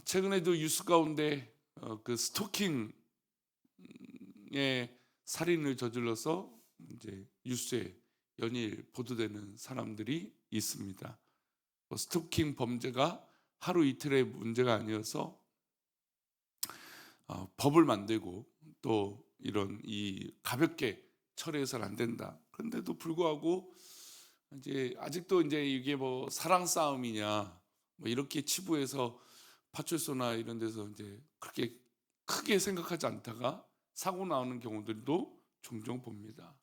최근에도 뉴스 가운데 그 스토킹의 살인을 저질러서 이제 뉴스에 연일 보도되는 사람들이 있습니다. 스토킹 범죄가 하루 이틀의 문제가 아니어서 법을 만들고 또 이런 이 가볍게 처리해서는 안 된다. 그런데도 불구하고 이제 아직도 이제 이게 뭐 사랑 싸움이냐 뭐 이렇게 치부해서 파출소나 이런 데서 이제 그렇게 크게 생각하지 않다가 사고 나오는 경우들도 종종 봅니다.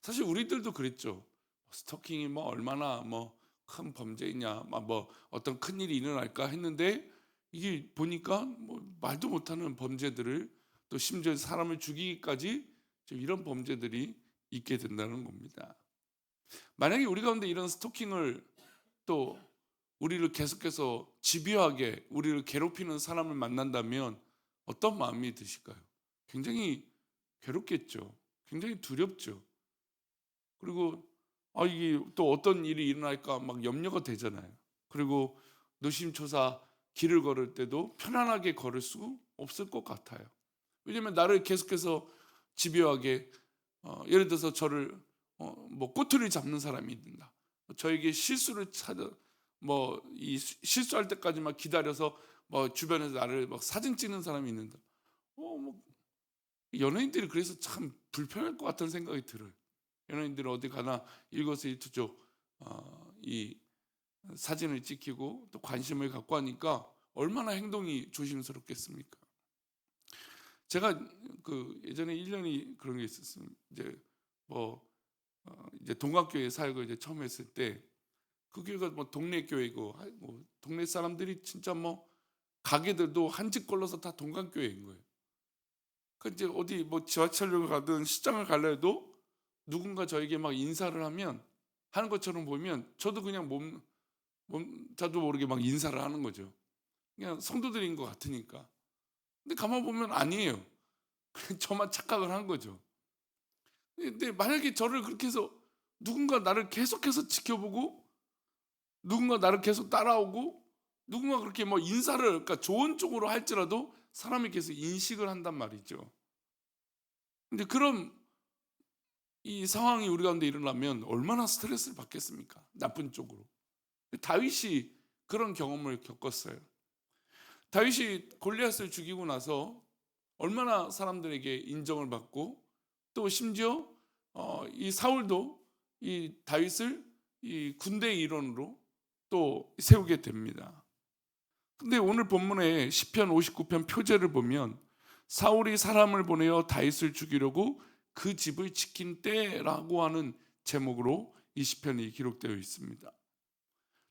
사실 우리들도 그랬죠. 스토킹이 뭐 얼마나 뭐 큰 범죄이냐, 뭐 어떤 큰 일이 일어날까 했는데 이게 보니까 뭐 말도 못하는 범죄들을 또 심지어 사람을 죽이기까지 좀 이런 범죄들이 있게 된다는 겁니다. 만약에 우리 가운데 이런 스토킹을 또 우리를 계속해서 집요하게 우리를 괴롭히는 사람을 만난다면 어떤 마음이 드실까요? 굉장히 괴롭겠죠. 굉장히 두렵죠. 그리고 이게 또 어떤 일이 일어날까 막 염려가 되잖아요. 그리고 노심초사 길을 걸을 때도 편안하게 걸을 수 없을 것 같아요. 왜냐하면 나를 계속해서 집요하게 예를 들어서 저를 뭐 꼬투리를 잡는 사람이 있는다. 저에게 실수를 찾아 뭐 이 실수할 때까지만 기다려서 뭐 주변에서 나를 막 사진 찍는 사람이 있는다. 뭐 연예인들이 그래서 참 불편할 것 같다는 생각이 들어요. 연예인들은 어디 가나 일거수일투족 이 사진을 찍히고 또 관심을 갖고 하니까 얼마나 행동이 조심스럽겠습니까? 제가 그 예전에 1년이 그런 게 있었어요. 이제 뭐 이제 동학교에 살고 이제 처음 했을 때 그 교회가 뭐 동네 교회고 뭐 동네 사람들이 진짜 뭐 가게들도 한 집 걸러서 다 동강교회인 거예요. 그 이제 어디 뭐 지하철역을 가든 시장을 갈라 해도 누군가 저에게 막 인사를 하는 것처럼 보면 저도 그냥 자도 모르게 막 인사를 하는 거죠. 그냥 성도들인 것 같으니까. 근데 가만 보면 아니에요. 그냥 저만 착각을 한 거죠. 근데 만약에 저를 그렇게 해서 누군가 나를 계속해서 지켜보고 누군가 나를 계속 따라오고 누군가 그렇게 뭐 인사를 그러니까 좋은 쪽으로 할지라도 사람이 계속 인식을 한단 말이죠. 근데 그런 이 상황이 우리 가운데 일어나면 얼마나 스트레스를 받겠습니까? 나쁜 쪽으로. 다윗이 그런 경험을 겪었어요. 다윗이 골리앗을 죽이고 나서 얼마나 사람들에게 인정을 받고 또 심지어 이 사울도 이 다윗을 이 군대의 일원으로 또 세우게 됩니다. 근데 오늘 본문의 시편 59편 표제를 보면 사울이 사람을 보내어 다윗을 죽이려고 그 집을 지킨 때라고 하는 제목으로 이 시편이 기록되어 있습니다.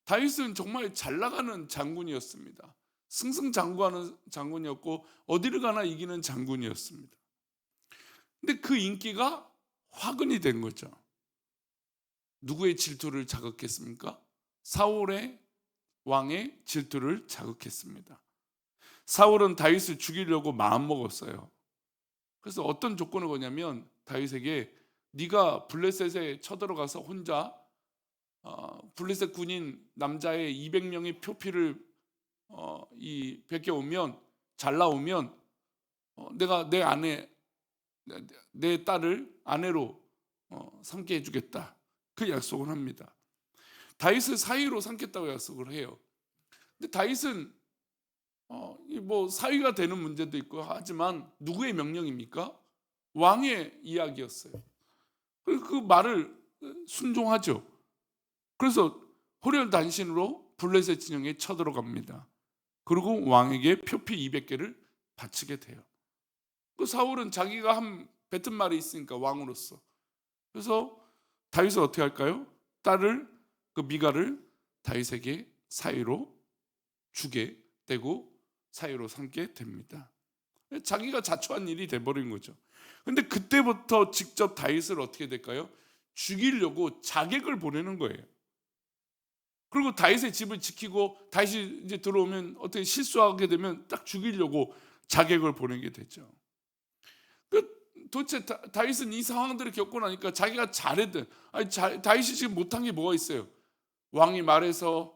다윗은 정말 잘 나가는 장군이었습니다. 승승장구하는 장군이었고 어디를 가나 이기는 장군이었습니다. 근데 그 인기가 화근이 된 거죠. 누구의 질투를 자극했습니까? 사울의 왕의 질투를 자극했습니다. 사울은 다윗을 죽이려고 마음먹었어요. 그래서 어떤 조건을 거냐면 다윗에게 네가 블레셋에 쳐들어가서 혼자 블레셋 군인 남자의 200명의 표피를 베껴오면 잘 나오면 내가 내 딸을 아내로 삼게 해주겠다. 그 약속을 합니다. 다윗을 사위로 삼겠다고 약속을 해요. 근데 다윗은 뭐 사위가 되는 문제도 있고 하지만 누구의 명령입니까? 왕의 이야기였어요. 그 말을 순종하죠. 그래서 호련단신으로 블레셋 진영에 쳐들어갑니다. 그리고 왕에게 표피 200개를 바치게 돼요. 그 사울은 자기가 한 뱉은 말이 있으니까 왕으로서. 그래서 다윗은 어떻게 할까요? 딸을 그 미가를 다윗에게 사위로 주게 되고 사위로 삼게 됩니다. 자기가 자초한 일이 돼버린 거죠. 근데 그때부터 직접 다윗을 어떻게 될까요? 죽이려고 자객을 보내는 거예요. 그리고 다윗의 집을 지키고 다윗이 이제 들어오면 어떻게 실수하게 되면 딱 죽이려고 자객을 보내게 되죠. 도대체 다윗은 이 상황들을 겪고 나니까 자기가 잘했든 다윗이 지금 못한 게 뭐가 있어요? 왕이 말해서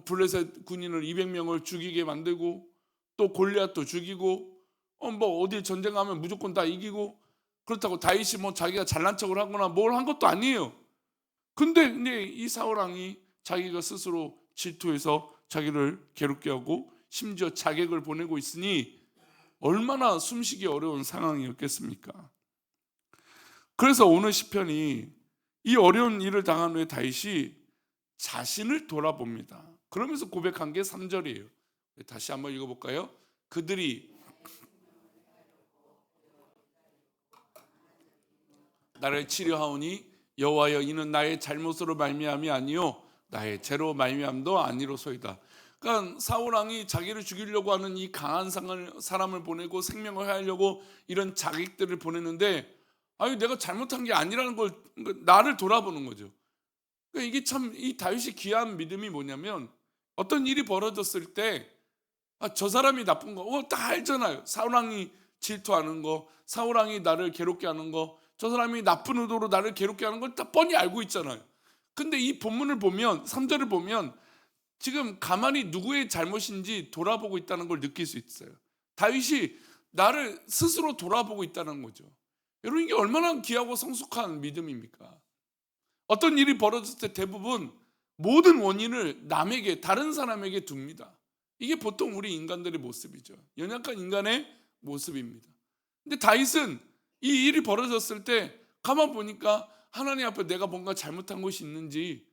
블레셋 군인을 200명을 죽이게 만들고 또 골리앗도 죽이고 뭐 어디 전쟁 가면 무조건 다 이기고, 그렇다고 다윗이 뭐 자기가 잘난 척을 하거나 뭘 한 것도 아니에요. 근데 이제 이 사울 왕이 자기가 스스로 질투해서 자기를 괴롭게 하고 심지어 자객을 보내고 있으니 얼마나 숨쉬기 어려운 상황이었겠습니까? 그래서 오늘 시편이 이 어려운 일을 당한 후에 다윗이 자신을 돌아봅니다. 그러면서 고백한 게 3절이에요. 다시 한번 읽어볼까요? 그들이 나를 치려하오니 여호와여, 이는 나의 잘못으로 말미암이 아니요 나의 죄로 말미암도 아니로소이다. 그러니까 사울 왕이 자기를 죽이려고 하는 이 강한 사람을 보내고 생명을 해하려고 이런 자객들을 보내는데, 아니 내가 잘못한 게 아니라는 걸, 나를 돌아보는 거죠. 그러니까 이게 참 이 다윗이 귀한 믿음이 뭐냐면, 어떤 일이 벌어졌을 때 저 사람이 나쁜 거 다 알잖아요. 사울 왕이 질투하는 거, 사울 왕이 나를 괴롭게 하는 거, 저 사람이 나쁜 의도로 나를 괴롭게 하는 걸 다 뻔히 알고 있잖아요. 근데 이 본문을 보면, 3절을 보면 지금 가만히 누구의 잘못인지 돌아보고 있다는 걸 느낄 수 있어요. 다윗이 나를 스스로 돌아보고 있다는 거죠. 여러분, 이게 얼마나 귀하고 성숙한 믿음입니까? 어떤 일이 벌어졌을 때 대부분 모든 원인을 남에게, 다른 사람에게 둡니다. 이게 보통 우리 인간들의 모습이죠. 연약한 인간의 모습입니다. 근데 다윗은 이 일이 벌어졌을 때 가만 보니까 하나님 앞에 내가 뭔가 잘못한 것이 있는지,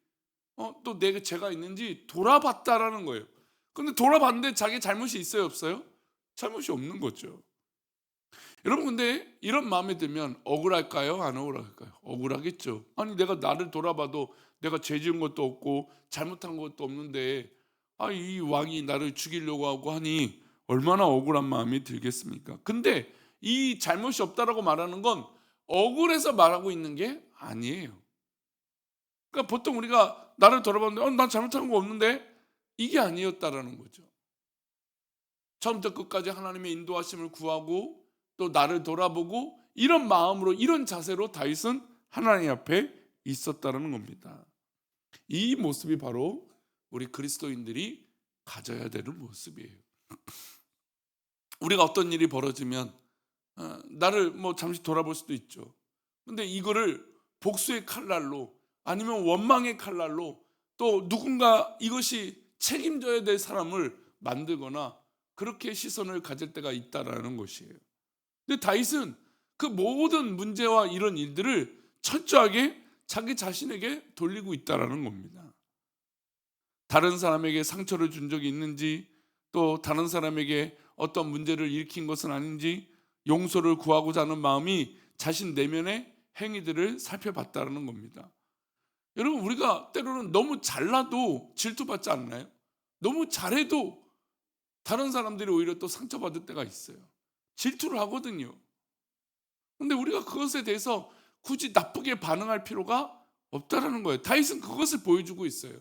또 내가 죄가 있는지 돌아봤다라는 거예요. 근데 돌아봤는데 자기 잘못이 있어요, 없어요? 잘못이 없는 거죠. 여러분, 근데 이런 마음에 들면 억울할까요? 안 억울할까요? 억울하겠죠. 아니 내가 나를 돌아봐도 내가 죄 지은 것도 없고 잘못한 것도 없는데 이 왕이 나를 죽이려고 하고 하니 얼마나 억울한 마음이 들겠습니까? 근데 이 잘못이 없다라고 말하는 건 억울해서 말하고 있는 게 아니에요. 그러니까 보통 우리가 나를 돌아봤는데 난 잘못한 거 없는데, 이게 아니었다라는 거죠. 처음부터 끝까지 하나님의 인도하심을 구하고 또 나를 돌아보고 이런 마음으로, 이런 자세로 다윗은 하나님 앞에 있었다는 겁니다. 이 모습이 바로 우리 그리스도인들이 가져야 되는 모습이에요. 우리가 어떤 일이 벌어지면 나를 뭐 잠시 돌아볼 수도 있죠. 근데 이거를 복수의 칼날로, 아니면 원망의 칼날로, 또 누군가 이것이 책임져야 될 사람을 만들거나 그렇게 시선을 가질 때가 있다라는 것이에요. 근데 다윗은 그 모든 문제와 이런 일들을 철저하게 자기 자신에게 돌리고 있다라는 겁니다. 다른 사람에게 상처를 준 적이 있는지, 또 다른 사람에게 어떤 문제를 일으킨 것은 아닌지 용서를 구하고자 하는 마음이 자신 내면의 행위들을 살펴봤다는 겁니다. 여러분, 우리가 때로는 너무 잘나도 질투받지 않나요? 너무 잘해도 다른 사람들이 오히려 또 상처받을 때가 있어요. 질투를 하거든요. 근데 우리가 그것에 대해서 굳이 나쁘게 반응할 필요가 없다라는 거예요. 다윗은 그것을 보여주고 있어요.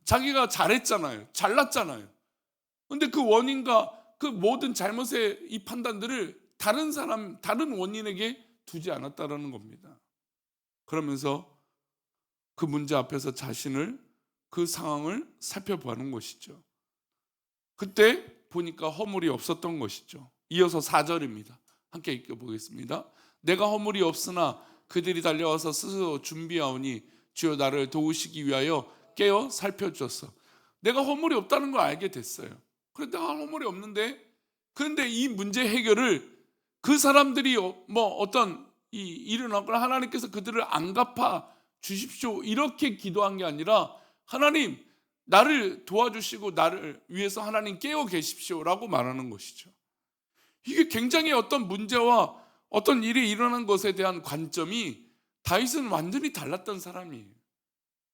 자기가 잘했잖아요. 잘났잖아요. 근데 그 원인과 그 모든 잘못의 이 판단들을 다른 사람, 다른 원인에게 두지 않았다라는 겁니다. 그러면서 그 문제 앞에서 자신을, 그 상황을 살펴보는 것이죠. 그때 보니까 허물이 없었던 것이죠. 이어서 4절입니다. 함께 읽어보겠습니다. 내가 허물이 없으나 그들이 달려와서 스스로 준비하오니 주여 나를 도우시기 위하여 깨어 살펴주었어. 내가 허물이 없다는 걸 알게 됐어요. 그런데 내가 허물이 없는데, 그런데 이 문제 해결을 그 사람들이 뭐 어떤 이 일을 하거나 하나님께서 그들을 안 갚아 주십시오 이렇게 기도한 게 아니라, 하나님 나를 도와주시고 나를 위해서 하나님 깨어 계십시오라고 말하는 것이죠. 이게 굉장히 어떤 문제와 어떤 일이 일어난 것에 대한 관점이 다윗은 완전히 달랐던 사람이에요.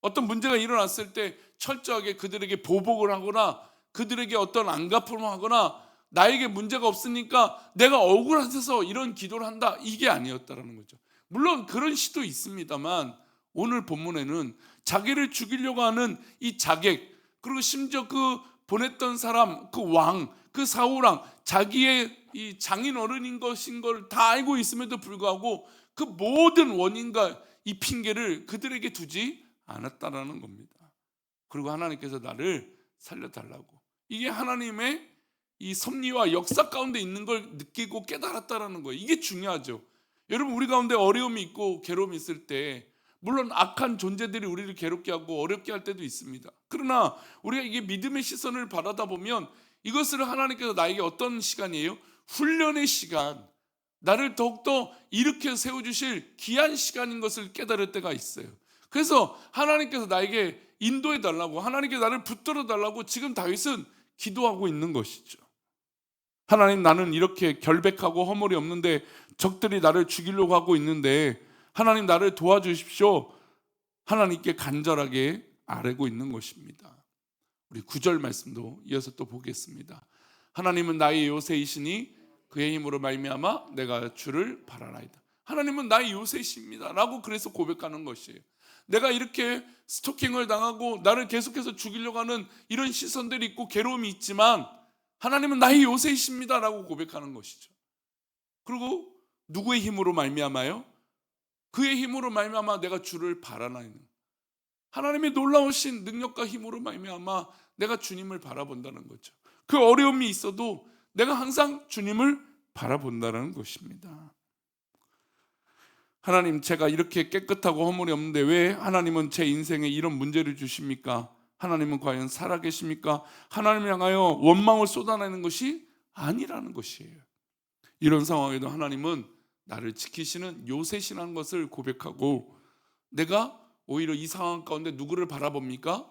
어떤 문제가 일어났을 때 철저하게 그들에게 보복을 하거나 그들에게 어떤 안갚음을 하거나 나에게 문제가 없으니까 내가 억울해서 이런 기도를 한다, 이게 아니었다라는 거죠. 물론 그런 시도 있습니다만 오늘 본문에는 자기를 죽이려고 하는 이 자객, 그리고 심지어 그 보냈던 사람, 그 왕, 그 사울왕, 자기의 이 장인 어른인 것인 걸 다 알고 있음에도 불구하고 그 모든 원인과 이 핑계를 그들에게 두지 않았다라는 겁니다. 그리고 하나님께서 나를 살려달라고, 이게 하나님의 이 섭리와 역사 가운데 있는 걸 느끼고 깨달았다라는 거예요. 이게 중요하죠. 여러분, 우리 가운데 어려움이 있고 괴로움이 있을 때 물론 악한 존재들이 우리를 괴롭게 하고 어렵게 할 때도 있습니다. 그러나 우리가 이게 믿음의 시선을 바라다 보면 이것을 하나님께서 나에게 어떤 시간이에요? 훈련의 시간, 나를 더욱더 일으켜 세워주실 귀한 시간인 것을 깨달을 때가 있어요. 그래서 하나님께서 나에게 인도해 달라고, 하나님께 나를 붙들어 달라고 지금 다윗은 기도하고 있는 것이죠. 하나님, 나는 이렇게 결백하고 허물이 없는데 적들이 나를 죽이려고 하고 있는데 하나님, 나를 도와주십시오. 하나님께 간절하게 아뢰고 있는 것입니다. 우리 9절 말씀도 이어서 또 보겠습니다. 하나님은 나의 요새이시니 그의 힘으로 말미암아 내가 주를 바라나이다. 하나님은 나의 요새이십니다 라고 그래서 고백하는 것이에요. 내가 이렇게 스토킹을 당하고 나를 계속해서 죽이려고 하는 이런 시선들이 있고 괴로움이 있지만 하나님은 나의 요새이십니다 라고 고백하는 것이죠. 그리고 누구의 힘으로 말미암아요? 그의 힘으로 말미암아 내가 주를 바라나이는, 하나님의 놀라우신 능력과 힘으로 말미암아 내가 주님을 바라본다는 거죠. 그 어려움이 있어도 내가 항상 주님을 바라본다는 것입니다. 하나님, 제가 이렇게 깨끗하고 허물이 없는데 왜 하나님은 제 인생에 이런 문제를 주십니까? 하나님은 과연 살아계십니까? 하나님을 향하여 원망을 쏟아내는 것이 아니라는 것이에요. 이런 상황에도 하나님은 나를 지키시는 요새시라는 것을 고백하고, 내가 오히려 이 상황 가운데 누구를 바라봅니까?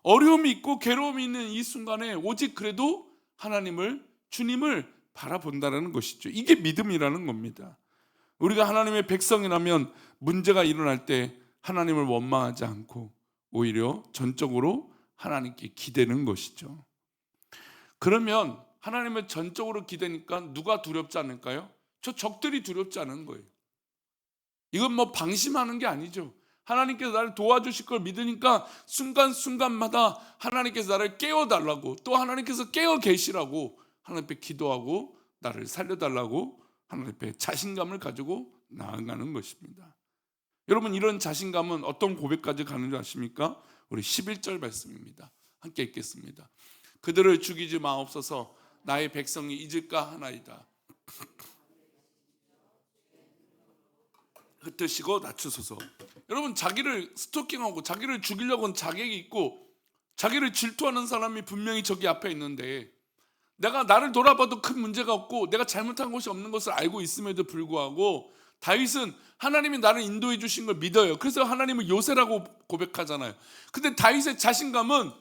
어려움이 있고 괴로움이 있는 이 순간에 오직 그래도 하나님을, 주님을 바라본다는 것이죠. 이게 믿음이라는 겁니다. 우리가 하나님의 백성이라면 문제가 일어날 때 하나님을 원망하지 않고 오히려 전적으로 하나님께 기대는 것이죠. 그러면 하나님을 전적으로 기대니까 누가 두렵지 않을까요? 저 적들이 두렵지 않은 거예요. 이건 뭐 방심하는 게 아니죠. 하나님께서 나를 도와주실 걸 믿으니까 순간순간마다 하나님께서 나를 깨워달라고, 또 하나님께서 깨어 계시라고 하나님 앞에 기도하고 나를 살려달라고 하나님 앞에 자신감을 가지고 나아가는 것입니다. 여러분, 이런 자신감은 어떤 고백까지 가는 줄 아십니까? 우리 11절 말씀입니다. 함께 읽겠습니다. 그들을 죽이지 마옵소서. 나의 백성이 잊을까 하나이다. 흩으시고 낮추소서. 여러분, 자기를 스토킹하고 자기를 죽이려고 하는 자객이 있고 자기를 질투하는 사람이 분명히 저기 앞에 있는데, 내가 나를 돌아봐도 큰 문제가 없고 내가 잘못한 것이 없는 것을 알고 있음에도 불구하고 다윗은 하나님이 나를 인도해 주신 걸 믿어요. 그래서 하나님을 요새라고 고백하잖아요. 근데 다윗의 자신감은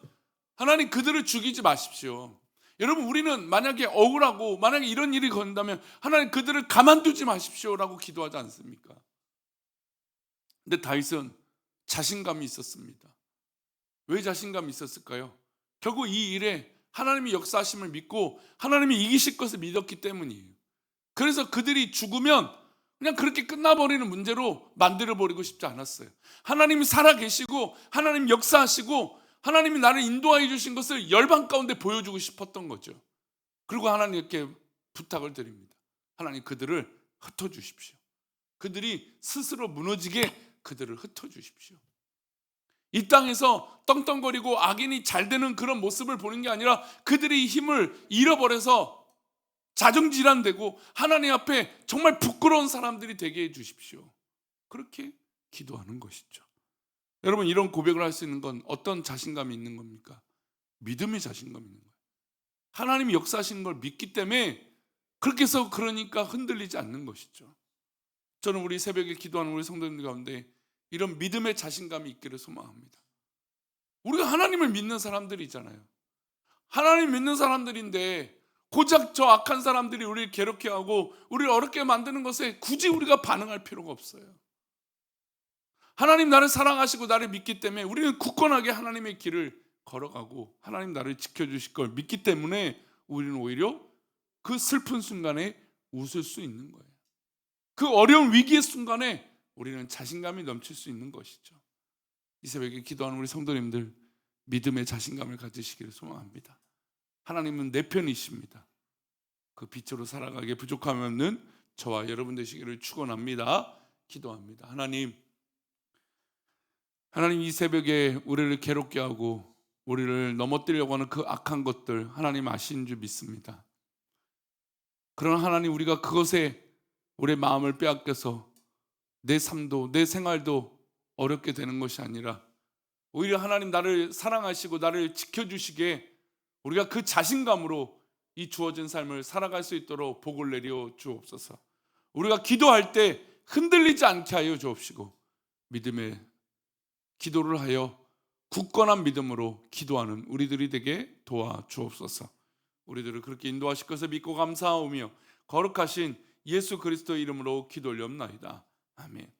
하나님, 그들을 죽이지 마십시오. 여러분, 우리는 만약에 억울하고 만약에 이런 일이 건다면 하나님, 그들을 가만두지 마십시오라고 기도하지 않습니까? 근데 다윗은 자신감이 있었습니다. 왜 자신감이 있었을까요? 결국 이 일에 하나님의 역사하심을 믿고 하나님이 이기실 것을 믿었기 때문이에요. 그래서 그들이 죽으면 그냥 그렇게 끝나버리는 문제로 만들어버리고 싶지 않았어요. 하나님이 살아계시고 하나님 역사하시고 하나님이 나를 인도하여 주신 것을 열방 가운데 보여주고 싶었던 거죠. 그리고 하나님께 부탁을 드립니다. 하나님, 그들을 흩어주십시오. 그들이 스스로 무너지게 그들을 흩어주십시오. 이 땅에서 떵떵거리고 악인이 잘 되는 그런 모습을 보는 게 아니라 그들이 힘을 잃어버려서 자정질환되고 하나님 앞에 정말 부끄러운 사람들이 되게 해주십시오. 그렇게 기도하는 것이죠. 여러분, 이런 고백을 할 수 있는 건 어떤 자신감이 있는 겁니까? 믿음의 자신감이 있는 거예요. 하나님이 역사하시는 걸 믿기 때문에 그렇게 해서 그러니까 흔들리지 않는 것이죠. 저는 우리 새벽에 기도하는 우리 성도님들 가운데 이런 믿음의 자신감이 있기를 소망합니다. 우리가 하나님을 믿는 사람들이잖아요. 하나님 믿는 사람들인데 고작 저 악한 사람들이 우리를 괴롭게 하고 우리를 어렵게 만드는 것에 굳이 우리가 반응할 필요가 없어요. 하나님 나를 사랑하시고 나를 믿기 때문에 우리는 굳건하게 하나님의 길을 걸어가고 하나님 나를 지켜주실 걸 믿기 때문에 우리는 오히려 그 슬픈 순간에 웃을 수 있는 거예요. 그 어려운 위기의 순간에 우리는 자신감이 넘칠 수 있는 것이죠. 이 새벽에 기도하는 우리 성도님들, 믿음의 자신감을 가지시기를 소망합니다. 하나님은 내 편이십니다. 그 빛으로 살아가기에 부족함이 없는 저와 여러분 되시기를 축원합니다. 기도합니다. 하나님 이 새벽에 우리를 괴롭게 하고 우리를 넘어뜨리려고 하는 그 악한 것들 하나님 아시는 줄 믿습니다. 그러나 하나님, 우리가 그것에 우리의 마음을 빼앗겨서 내 삶도 내 생활도 어렵게 되는 것이 아니라 오히려 하나님 나를 사랑하시고 나를 지켜주시기에 우리가 그 자신감으로 이 주어진 삶을 살아갈 수 있도록 복을 내려 주옵소서. 우리가 기도할 때 흔들리지 않게 하여 주옵시고 믿음의 기도를 하여 굳건한 믿음으로 기도하는 우리들이 되게 도와 주옵소서. 우리들을 그렇게 인도하실 것을 믿고 감사하오며 거룩하신 예수 그리스도 이름으로 기도 올리옵나이다. 아멘.